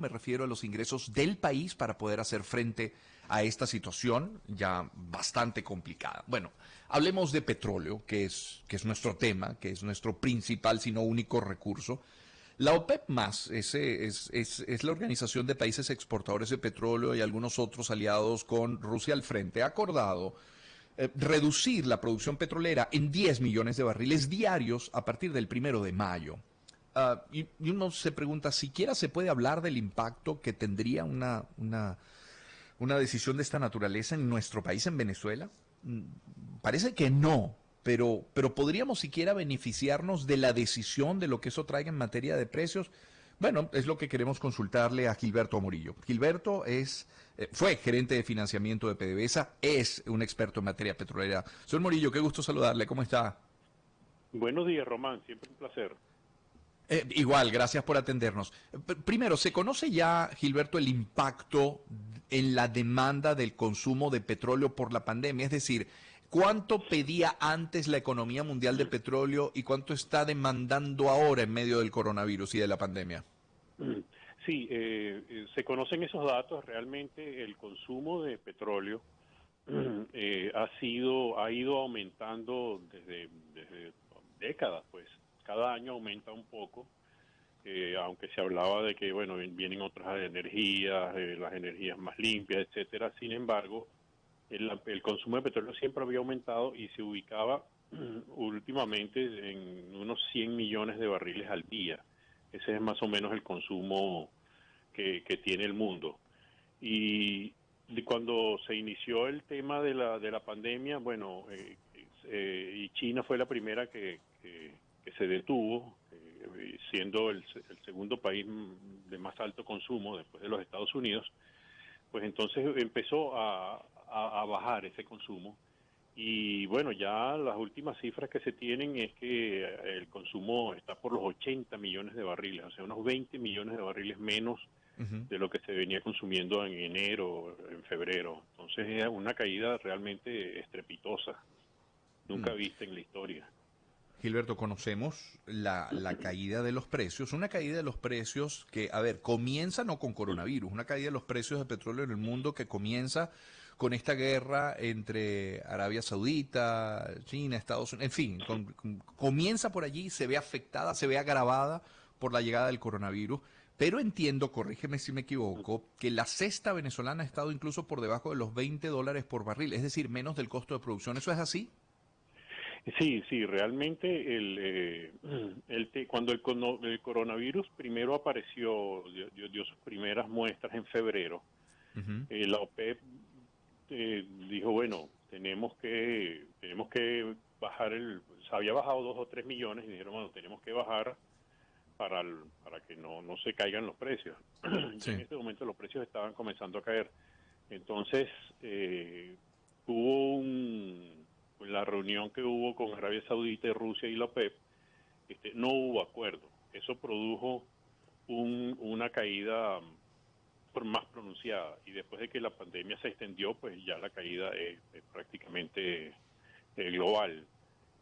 Me refiero a los ingresos del país para poder hacer frente a esta situación ya bastante complicada. Bueno, hablemos de petróleo, que es nuestro tema, que es nuestro principal, si no único recurso. La OPEP más es la Organización de Países Exportadores de Petróleo y algunos otros aliados con Rusia al frente. Ha acordado reducir la producción petrolera en 10 millones de barriles diarios a partir del 1 de mayo. Y uno se pregunta, ¿siquiera se puede hablar del impacto que tendría una decisión de esta naturaleza en nuestro país, en Venezuela? Parece que no, pero ¿podríamos siquiera beneficiarnos de la decisión de lo que eso traiga en materia de precios? Bueno, es lo que queremos consultarle a Gilberto Murillo. Gilberto fue gerente de financiamiento de PDVSA, es un experto en materia petrolera. Señor Murillo, qué gusto saludarle, ¿cómo está? Buenos días, Román, siempre un placer. Igual, gracias por atendernos. Primero, ¿se conoce ya, Gilberto, el impacto en la demanda del consumo de petróleo por la pandemia? Es decir, ¿cuánto pedía antes la economía mundial de petróleo y cuánto está demandando ahora en medio del coronavirus y de la pandemia? Sí, se conocen esos datos. Realmente el consumo de petróleo ha ido aumentando desde décadas, pues. Cada año aumenta un poco, aunque se hablaba de que, bueno, vienen otras energías, las energías más limpias, etcétera. Sin embargo, el consumo de petróleo siempre había aumentado y se ubicaba últimamente en unos 100 millones de barriles al día. Ese es más o menos el consumo que tiene el mundo. Y cuando se inició el tema de la pandemia, bueno, y China fue la primera que se detuvo, siendo el segundo país de más alto consumo después de los Estados Unidos, pues entonces empezó a bajar ese consumo. Y bueno, ya las últimas cifras que se tienen es que el consumo está por los 80 millones de barriles, o sea, unos 20 millones de barriles menos Ujú. de lo que se venía consumiendo en enero, en febrero. Entonces es una caída realmente estrepitosa, nunca vista en la historia. Gilberto, conocemos la caída de los precios, una caída de los precios que, a ver, comienza no con coronavirus, una caída de los precios de petróleo en el mundo que comienza con esta guerra entre Arabia Saudita, China, Estados Unidos, en fin, comienza por allí, se ve afectada, se ve agravada por la llegada del coronavirus, pero entiendo, corrígeme si me equivoco, que la cesta venezolana ha estado incluso por debajo de los $20 por barril, es decir, menos del costo de producción, ¿eso es así? Sí, sí, realmente cuando el coronavirus primero apareció, dio sus primeras muestras en febrero, Ujú. la OPEP dijo, bueno, tenemos que bajar se había bajado 2 o 3 millones y dijeron, bueno, tenemos que bajar para que no se caigan los precios. Ya en Sí. este momento los precios estaban comenzando a caer. Entonces, hubo la reunión que hubo con Arabia Saudita y Rusia y la OPEP, no hubo acuerdo. Eso produjo una caída más pronunciada, y después de que la pandemia se extendió, pues ya la caída es prácticamente global.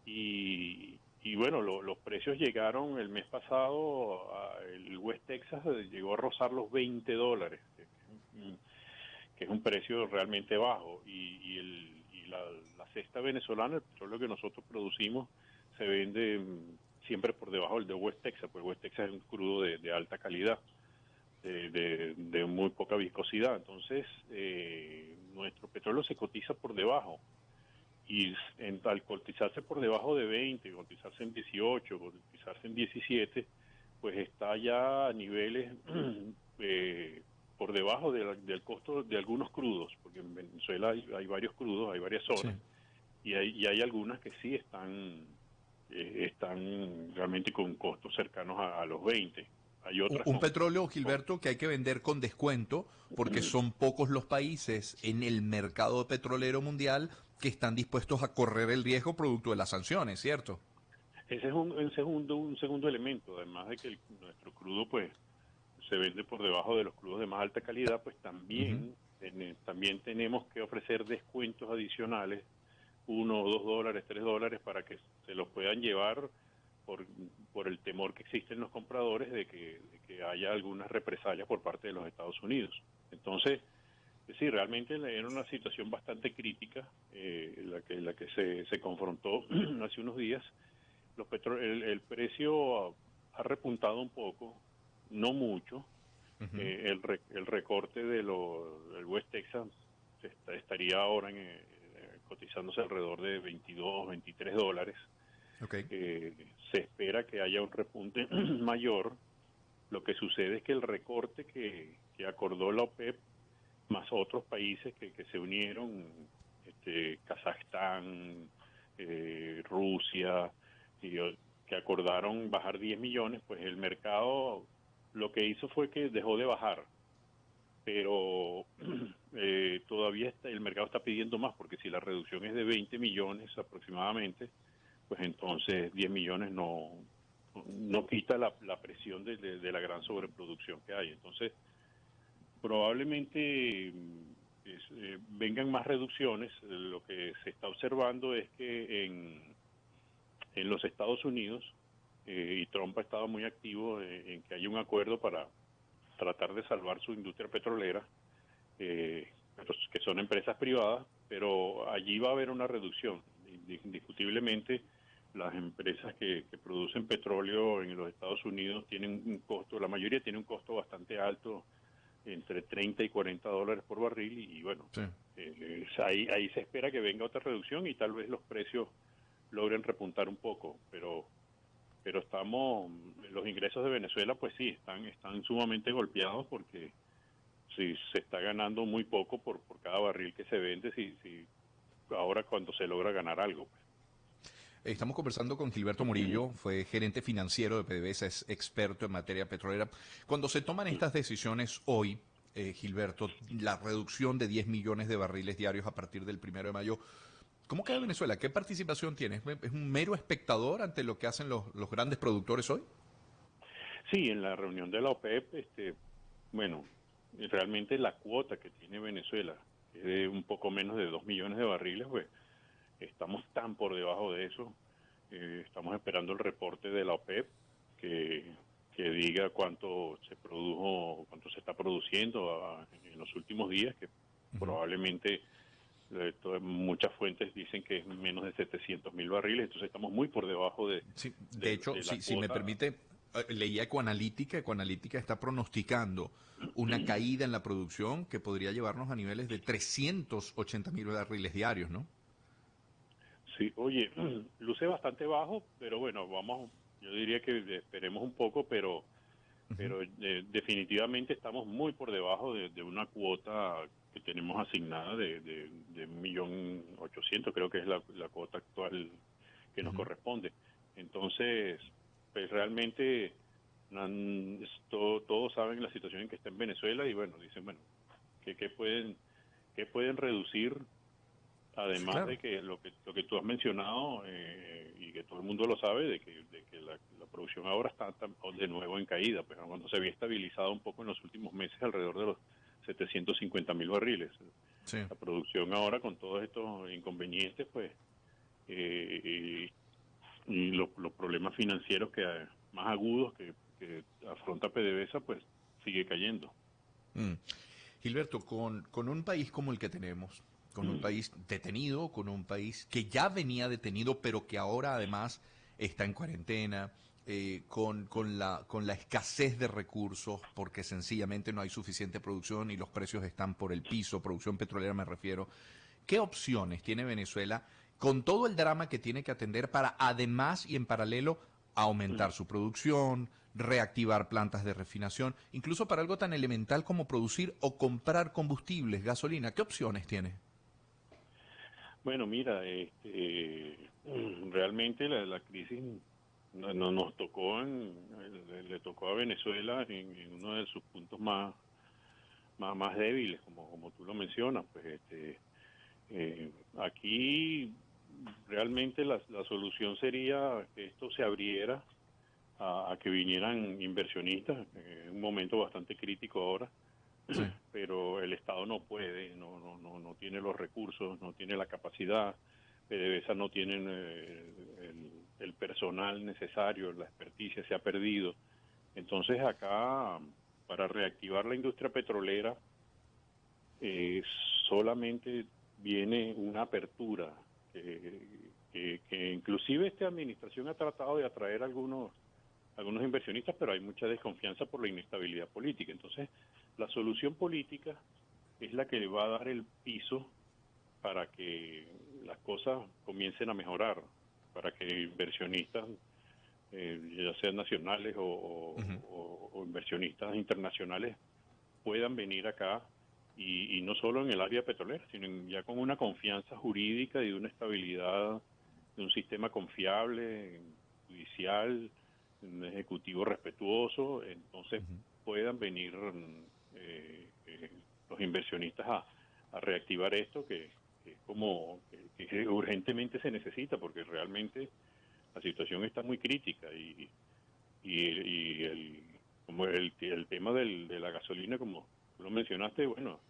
Y bueno, los precios llegaron el mes pasado, el West Texas llegó a rozar los $20, que es un precio realmente bajo, la cesta venezolana, el petróleo que nosotros producimos, se vende siempre por debajo del de West Texas, pues West Texas es un crudo de alta calidad, de muy poca viscosidad. Entonces, nuestro petróleo se cotiza por debajo, y al cotizarse por debajo de 20, cotizarse en 18, cotizarse en 17, pues está ya a niveles por debajo del costo de algunos crudos, porque en Venezuela hay varios crudos, hay varias Sí. zonas, y hay algunas que sí están realmente con costos cercanos a los 20. Hay otras Un petróleo, Gilberto, que hay que vender con descuento porque son pocos los países en el mercado petrolero mundial que están dispuestos a correr el riesgo producto de las sanciones, ¿cierto? ese es un segundo elemento, además de que nuestro crudo pues se vende por debajo de los crudos de más alta calidad, pues Ujú. también tenemos que ofrecer descuentos adicionales, $1 o $2, $3, para que se los puedan llevar por, por el temor que existen los compradores de que haya algunas represalias por parte de los Estados Unidos. Entonces, sí, realmente era una situación bastante crítica la que se confrontó hace unos días. El precio ha repuntado un poco, no mucho. Ujú. El recorte del West Texas estaría ahora cotizándose alrededor de 22, 23 dólares. Ok. Se espera que haya un repunte mayor. Lo que sucede es que el recorte que acordó la OPEP, más otros países que se unieron, Kazajstán, Rusia, que acordaron bajar 10 millones, pues el mercado lo que hizo fue que dejó de bajar, pero todavía el mercado está pidiendo más, porque si la reducción es de 20 millones aproximadamente, pues entonces 10 millones no quita la presión de la gran sobreproducción que hay. Entonces, probablemente vengan más reducciones. Lo que se está observando es que en los Estados Unidos, y Trump ha estado muy activo en que haya un acuerdo para tratar de salvar su industria petrolera, que son empresas privadas, pero allí va a haber una reducción. Indiscutiblemente, las empresas que producen petróleo en los Estados Unidos tienen un costo, la mayoría tiene un costo bastante alto, entre 30 y 40 dólares por barril, y bueno, Sí. ahí se espera que venga otra reducción y tal vez los precios logren repuntar un poco, pero los ingresos de Venezuela pues sí, están sumamente golpeados, porque si se está ganando muy poco por cada barril que se vende, si ahora cuando se logra ganar algo, pues. Estamos conversando con Gilberto Murillo, fue gerente financiero de PDVSA, es experto en materia petrolera. Cuando se toman estas decisiones hoy, Gilberto, la reducción de 10 millones de barriles diarios a partir del 1 de mayo, ¿cómo queda Venezuela? ¿Qué participación tiene? ¿Es un mero espectador ante lo que hacen los grandes productores hoy? Sí, en la reunión de la OPEP, bueno, realmente la cuota que tiene Venezuela, que es de un poco menos de 2 millones de barriles, pues estamos tan por debajo de eso. Estamos esperando el reporte de la OPEP que, que diga cuánto se produjo, cuánto se está produciendo en los últimos días, que Ujú. probablemente muchas fuentes dicen que es menos de 700.000 barriles, entonces estamos muy por debajo Sí, de hecho, de la si me cuota. permite, leía Ecoanalítica. Ecoanalítica está pronosticando una caída en la producción que podría llevarnos a niveles de 380.000 barriles diarios, ¿no? Sí, oye, luce bastante bajo, pero bueno, yo diría que esperemos un poco, Ujú. pero definitivamente estamos muy por debajo de una cuota que tenemos asignada de 1.800.000, creo que es la cuota actual que nos Ujú. corresponde. Entonces, pues realmente todos saben la situación en que está en Venezuela, y bueno, dicen, bueno, ¿qué qué pueden reducir? Sí, Además claro. de que lo que tú has mencionado, y que todo el mundo lo sabe, de que la producción ahora está de nuevo en caída, pero cuando se había estabilizado un poco en los últimos meses alrededor de los 750.000 barriles. Sí. La producción ahora, con todos estos inconvenientes, pues, y los problemas financieros más agudos que afronta PDVSA, pues sigue cayendo. Mm. Gilberto, con un país como el que tenemos, con un país detenido, con un país que ya venía detenido, pero que ahora además está en cuarentena, con la escasez de recursos, porque sencillamente no hay suficiente producción y los precios están por el piso, producción petrolera me refiero. ¿Qué opciones tiene Venezuela con todo el drama que tiene que atender para además y en paralelo aumentar su producción, reactivar plantas de refinación, incluso para algo tan elemental como producir o comprar combustibles, gasolina? ¿Qué opciones tiene? Bueno, mira, realmente la crisis nos tocó le tocó a Venezuela en uno de sus puntos más débiles, como tú lo mencionas. Pues aquí realmente la solución sería que esto se abriera a que vinieran inversionistas, en un momento bastante crítico ahora, Sí. pero el Estado no puede, no tiene los recursos, no tiene la capacidad. PDVSA no tienen el personal necesario, la experticia se ha perdido. Entonces acá, para reactivar la industria petrolera, eh, solamente viene una apertura, que inclusive esta administración ha tratado de atraer algunos inversionistas, pero hay mucha desconfianza por la inestabilidad política. Entonces, la solución política es la que va a dar el piso para que las cosas comiencen a mejorar, para que inversionistas, ya sean nacionales Ujú. o inversionistas internacionales, puedan venir acá y no solo en el área petrolera, sino ya con una confianza jurídica y de una estabilidad de un sistema confiable, judicial, un ejecutivo respetuoso, entonces Ujú. puedan venir los inversionistas a reactivar esto que es como que urgentemente se necesita, porque realmente la situación está muy crítica y como el tema de la gasolina, como tú lo mencionaste, bueno,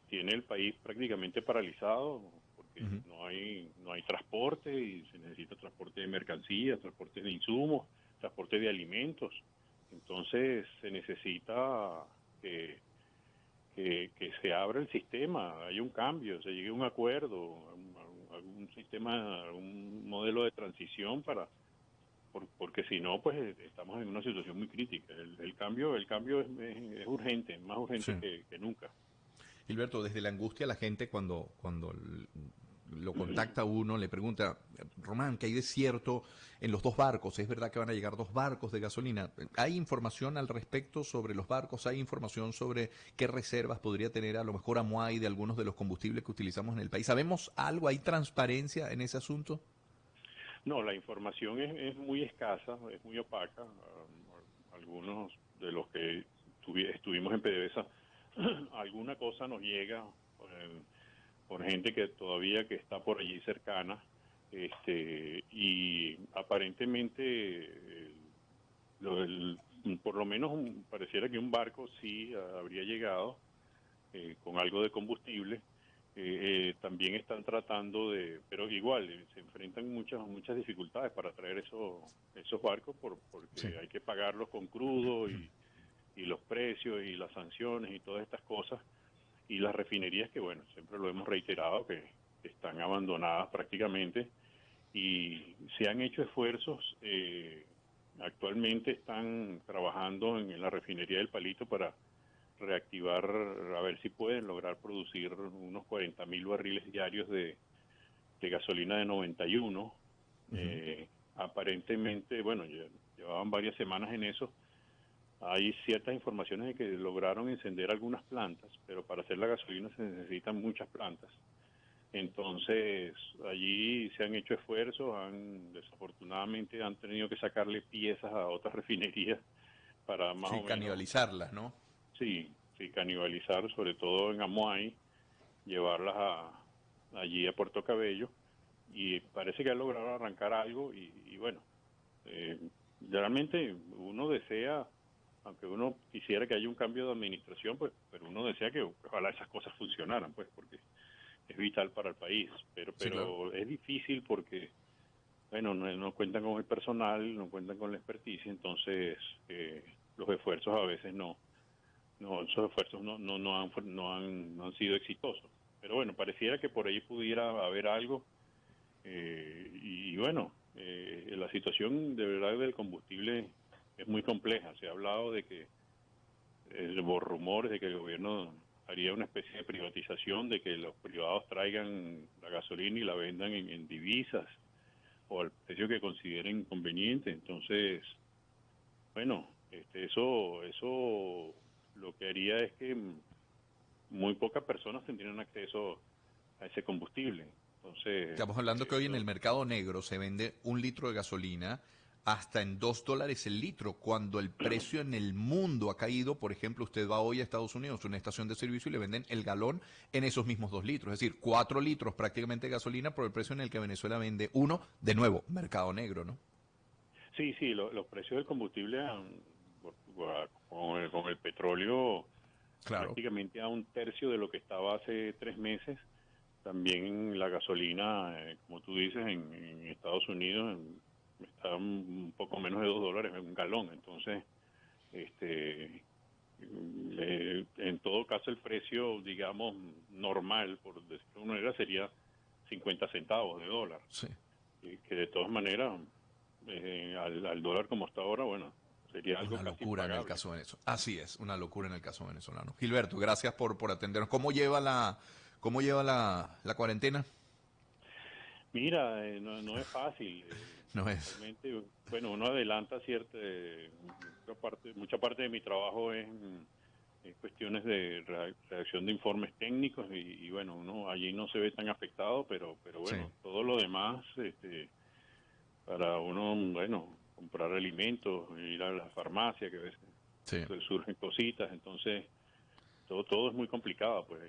tiene el país prácticamente paralizado porque Ujú. no hay transporte y se necesita transporte de mercancías, transporte de insumos, transporte de alimentos. Entonces se necesita que, que se abra el sistema, hay un cambio, se llegue a un acuerdo, algún sistema, un modelo de transición porque si no, pues estamos en una situación muy crítica. El cambio es urgente, más Sí. urgente que nunca. Gilberto, desde la angustia la gente cuando lo contacta a uno, le pregunta, Román, ¿qué hay de cierto en los dos barcos? ¿Es verdad que van a llegar dos barcos de gasolina? ¿Hay información al respecto sobre los barcos? ¿Hay información sobre qué reservas podría tener a lo mejor Amuay de algunos de los combustibles que utilizamos en el país? ¿Sabemos algo? ¿Hay transparencia en ese asunto? No, la información es muy escasa, es muy opaca. Algunos de los que estuvimos en PDVSA, alguna cosa nos llega eh, por gente que todavía que está por allí cercana, y aparentemente por lo menos pareciera que un barco sí habría llegado con algo de combustible. También están tratando pero igual se enfrentan muchas dificultades para traer esos barcos Sí. porque hay que pagarlos con crudo y los precios y las sanciones y todas estas cosas, y las refinerías que, bueno, siempre lo hemos reiterado, que están abandonadas prácticamente, y se han hecho esfuerzos. Actualmente están trabajando en la refinería del Palito para reactivar, a ver si pueden lograr producir unos 40.000 barriles diarios de gasolina de 91. Ujú. Aparentemente, bueno, ya llevaban varias semanas en eso. Hay ciertas informaciones de que lograron encender algunas plantas, pero para hacer la gasolina se necesitan muchas plantas. Entonces, allí se han hecho esfuerzos, desafortunadamente han tenido que sacarle piezas a otras refinerías para más Sí, o menos, canibalizarlas, ¿no? sí, sí, canibalizar, sobre todo en Amuay, llevarlas allí a Puerto Cabello, y parece que han logrado arrancar algo y bueno, eh, realmente uno desea, aunque uno quisiera que haya un cambio de administración, pues, pero uno desea que ojalá esas cosas funcionaran, pues, porque es vital para el país, pero Sí, claro. pero es difícil porque, bueno, no cuentan con el personal, no cuentan con la experticia, entonces los esfuerzos a veces esos esfuerzos no han sido exitosos. Pero bueno, pareciera que por ahí pudiera haber algo, y bueno, la situación de verdad del combustible es muy compleja. Se ha hablado de que, hubo rumores de que el gobierno haría una especie de privatización, de que los privados traigan la gasolina y la vendan en divisas o al precio que consideren conveniente. Entonces, bueno, eso lo que haría es que muy pocas personas tendrían acceso a ese combustible. Entonces, Estamos hablando que hoy en el mercado negro se vende un litro de gasolina hasta en $2 el litro, cuando el precio en el mundo ha caído. Por ejemplo, usted va hoy a Estados Unidos, a una estación de servicio, y le venden el galón en esos mismos 2 litros. Es decir, 4 litros prácticamente de gasolina por el precio en el que Venezuela vende uno. De nuevo, mercado negro, ¿no? sí, sí, los precios del combustible con el petróleo Claro. prácticamente a un tercio de lo que estaba hace 3 meses. También la gasolina, como tú dices, en Estados Unidos está un poco menos de $2 en un galón. Entonces, este, en todo caso el precio, digamos, normal, por decirlo de una manera, sería 50 centavos de dólar. Sí. Y que de todas maneras, al dólar como está ahora, bueno, sería algo Una casi locura en el impagable. caso venezolano. Así es, una locura en el caso venezolano. Gilberto, gracias por atendernos. Cómo lleva la cuarentena? Mira, no es fácil. No es. Realmente, bueno, uno adelanta cierta, mucha parte de mi trabajo es cuestiones de redacción de informes técnicos y bueno, uno allí no se ve tan afectado, pero Sí, bueno, todo lo demás, para uno, bueno, comprar alimentos, ir a la farmacia, que a veces sí. surgen cositas, entonces todo es muy complicado, pues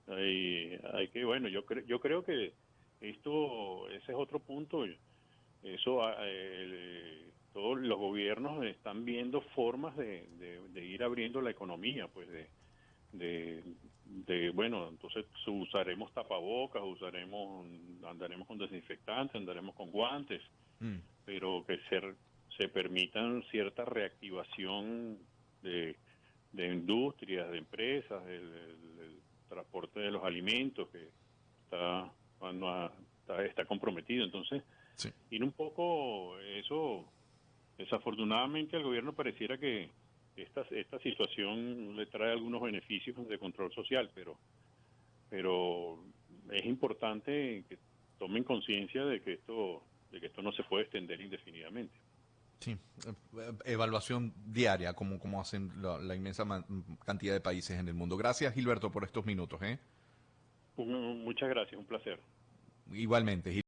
hay que, bueno, yo creo que ese es otro punto. Eso, todos los gobiernos están viendo formas de ir abriendo la economía, pues de, bueno, entonces usaremos tapabocas, andaremos con desinfectantes, andaremos con guantes, Mm, pero que se permitan cierta reactivación de, de industrias, de empresas, el transporte de los alimentos que está, está comprometido. Entonces, sí. y un poco eso, desafortunadamente al gobierno pareciera que esta situación le trae algunos beneficios de control social, pero es importante que tomen conciencia de que esto no se puede extender indefinidamente. Sí, evaluación diaria, como hacen la inmensa cantidad de países en el mundo. Gracias, Gilberto, por estos minutos. Muchas gracias, un placer. Igualmente.